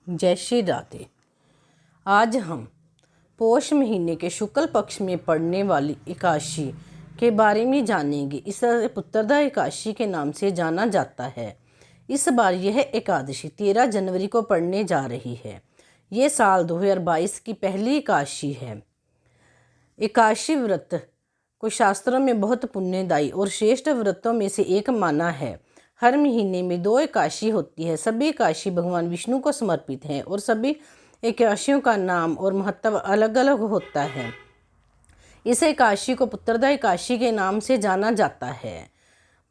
जय श्री राधे। आज हम पोष महीने के शुक्ल पक्ष में पड़ने वाली एकादशी के बारे में जानेंगे। इसे पुत्रदा एकादशी के नाम से जाना जाता है। इस बार यह एकादशी 13 जनवरी को पड़ने जा रही है। ये साल 2022 की पहली एकादशी है। एकादशी व्रत को शास्त्रों में बहुत पुण्यदायी और श्रेष्ठ व्रतों में से एक माना है। हर महीने में 2 एकादशी होती है। सभी एकादशी भगवान विष्णु को समर्पित हैं और सभी एकादशियों का नाम और महत्व अलग अलग होता है। इस एकादशी को पुत्रदा एकादशी के नाम से जाना जाता है।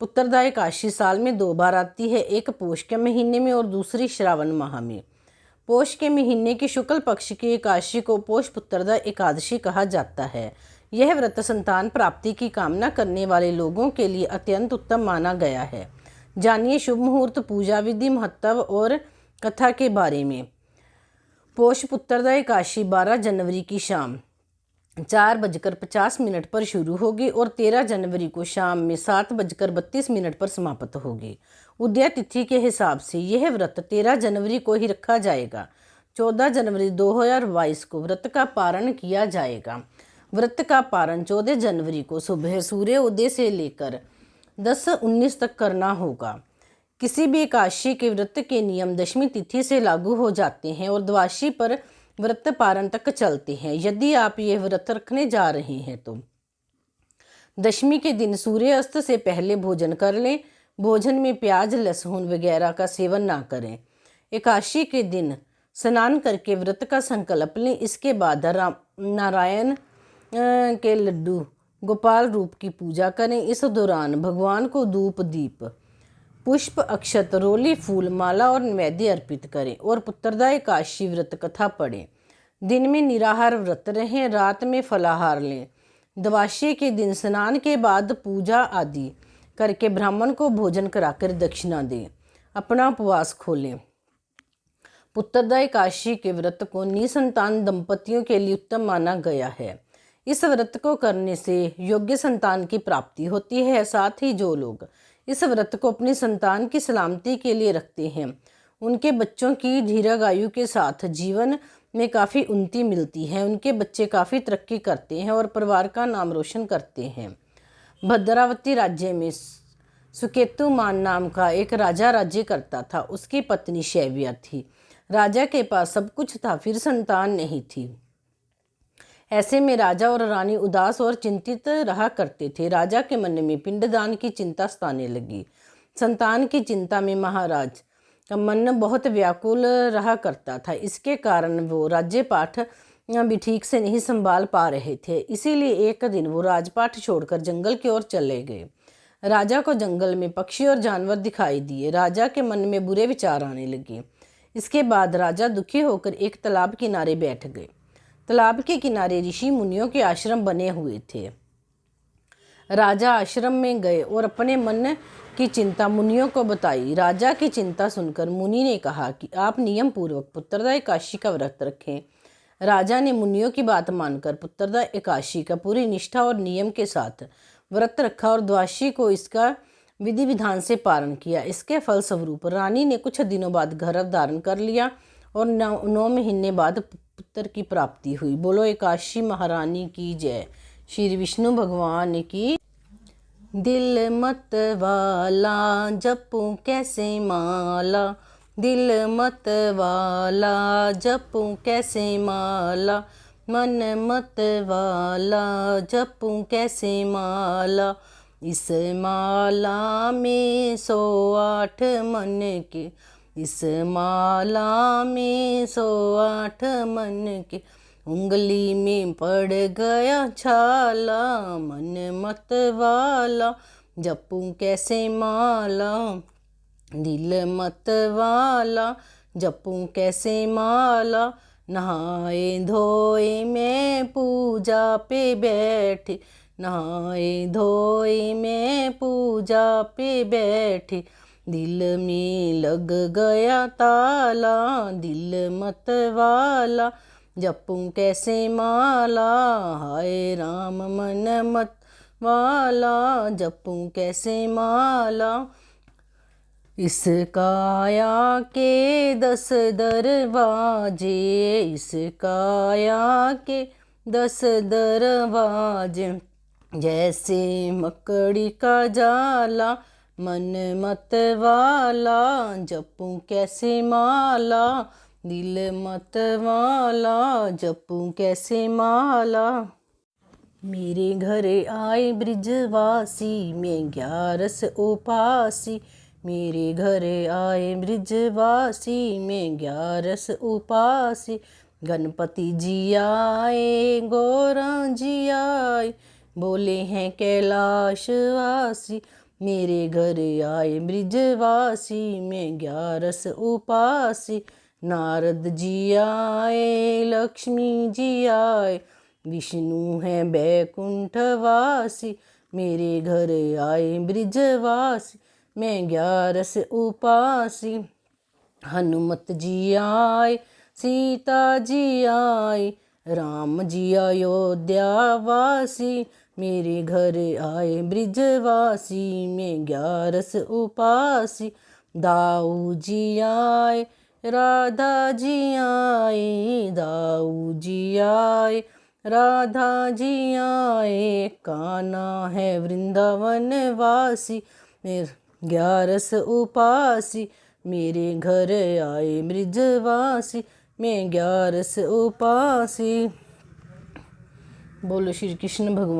पुत्रदा एकादशी साल में 2 बार आती है, एक पोष के महीने में और दूसरी श्रावण माह में। पोष के महीने की शुक्ल पक्ष की एकादशी को पोष पुत्रदा एकादशी कहा जाता है। यह व्रत संतान प्राप्ति की कामना करने वाले लोगों के लिए अत्यंत उत्तम माना गया है। जानिए शुभ मुहूर्त, पूजा विधि, महत्व और कथा के बारे में। पोष पुत्रदा एकादशी 12 जनवरी की शाम 4:50 पर शुरू होगी और 13 जनवरी को शाम में 7:32 पर समाप्त होगी। उदय तिथि के हिसाब से यह व्रत 13 जनवरी को ही रखा जाएगा। 14 जनवरी 2022 को व्रत का पारण किया जाएगा। व्रत का पारण 14 जनवरी को सुबह सूर्य उदय से लेकर 10:19 तक करना होगा। किसी भी एकादशी के व्रत के नियम दशमी तिथि से लागू हो जाते हैं और द्वादशी पर व्रत पारण तक चलते हैं। यदि आप यह व्रत रखने जा रहे हैं तो दशमी के दिन सूर्य अस्त से पहले भोजन कर लें। भोजन में प्याज, लहसुन वगैरह का सेवन ना करें। एकादशी के दिन स्नान करके व्रत का संकल्प लें। इसके बाद नारायण के लड्डू गोपाल रूप की पूजा करें। इस दौरान भगवान को धूप, दीप, पुष्प, अक्षत, रोली, फूल, माला और नैवेद्य अर्पित करें और पुत्रदा एकादशी व्रत कथा पढ़ें। दिन में निराहार व्रत रहें, रात में फलाहार लें। द्वादशी के दिन स्नान के बाद पूजा आदि करके ब्राह्मण को भोजन कराकर दक्षिणा दें। अपना उपवास खोलें। पुत्रदा एकादशी के व्रत को निसंतान दंपतियों के लिए उत्तम माना गया है। इस व्रत को करने से योग्य संतान की प्राप्ति होती है। साथ ही जो लोग इस व्रत को अपनी संतान की सलामती के लिए रखते हैं, उनके बच्चों की दीर्घायु के साथ जीवन में काफ़ी उन्नति मिलती है। उनके बच्चे काफ़ी तरक्की करते हैं और परिवार का नाम रोशन करते हैं। भद्रावती राज्य में सुकेतुमान नाम का एक राजा राज्य करता था। उसकी पत्नी शैव्या थी। राजा के पास सब कुछ था, फिर संतान नहीं थी। ऐसे में राजा और रानी उदास और चिंतित रहा करते थे। राजा के मन में पिंडदान की चिंता सताने लगी। संतान की चिंता में महाराज का मन बहुत व्याकुल रहा करता था। इसके कारण वो राज्य पाठ भी ठीक से नहीं संभाल पा रहे थे। इसीलिए एक दिन वो राजपाट छोड़कर जंगल की ओर चले गए। राजा को जंगल में पक्षी और जानवर दिखाई दिए। राजा के मन में बुरे विचार आने लगे। इसके बाद राजा दुखी होकर एक तालाब किनारे बैठ गए। तालाब के किनारे ऋषि मुनियों के आश्रम बने हुए थे। राजा आश्रम में गए और अपने मन की चिंता मुनियों को बताई। राजा की चिंता सुनकर मुनि ने कहा कि आप नियम पूर्वक पुत्रदा एकादशी का व्रत रखें। राजा ने मुनियों की बात मानकर पुत्रदा एकादशी का पूरी निष्ठा और नियम के साथ व्रत रखा और द्वादशी को इसका विधि विधान से पारण किया। इसके फलस्वरूप रानी ने कुछ दिनों बाद गर्भ धारण कर लिया और 9 महीने बाद पुत्र की प्राप्ति हुई। बोलो एकादशी महारानी की जय। श्री विष्णु भगवान की। दिल मत वाला जपूं कैसे माला, दिल मत वाला जपूं कैसे माला, मन मत वाला जपूं कैसे माला। इस माला में 108 मन के, इस माला में 108 मन के, उंगली में पड़ गया छाला, मन मत वाला जपूं कैसे माला, दिल मत वाला जपूं कैसे माला। नहाए धोए मैं पूजा पे बैठी, नहाए धोए मैं पूजा पे बैठी, दिल में लग गया ताला, दिल मत वाला जपूं कैसे माला। हाय राम मन मत वाला जपूं कैसे माला। इस काया के 10 दरवाजे, इस काया के 10 दरवाजे, जैसे मकड़ी का जाला मन मत वाला, जपूं कैसे माला दिल मत वाला, जपूं कैसे माला। मेरे घर आए ब्रिजवासी, मैं 11 उपासी, मेरे घर आए ब्रिजवासी, मैं 11 उपासी। गणपति जी आए गौरा जी आए, बोले हैं कैलाशवासी, मेरे घर आए ब्रिजवासी, मैं 11 उपासी। नारद जी आए लक्ष्मी जी आए, विष्णु है बैकुंठवासी, मेरे घर आए ब्रिजवासी, मैं 11 उपासी। हनुमत जी आए सीता जी आए, राम जी अयोध्यावासी, मेरे घर आए ब्रिजवासी, मैं 11 उपासी। दाऊ जी आए राधा जी आए, दाऊ जी आए राधा जी आए, कान्हा है वृंदावन वासी, मैं 11 उपासी, मेरे घर आए ब्रिजवासी, मैं 11 उपासी। बोलो श्री कृष्ण भगवान।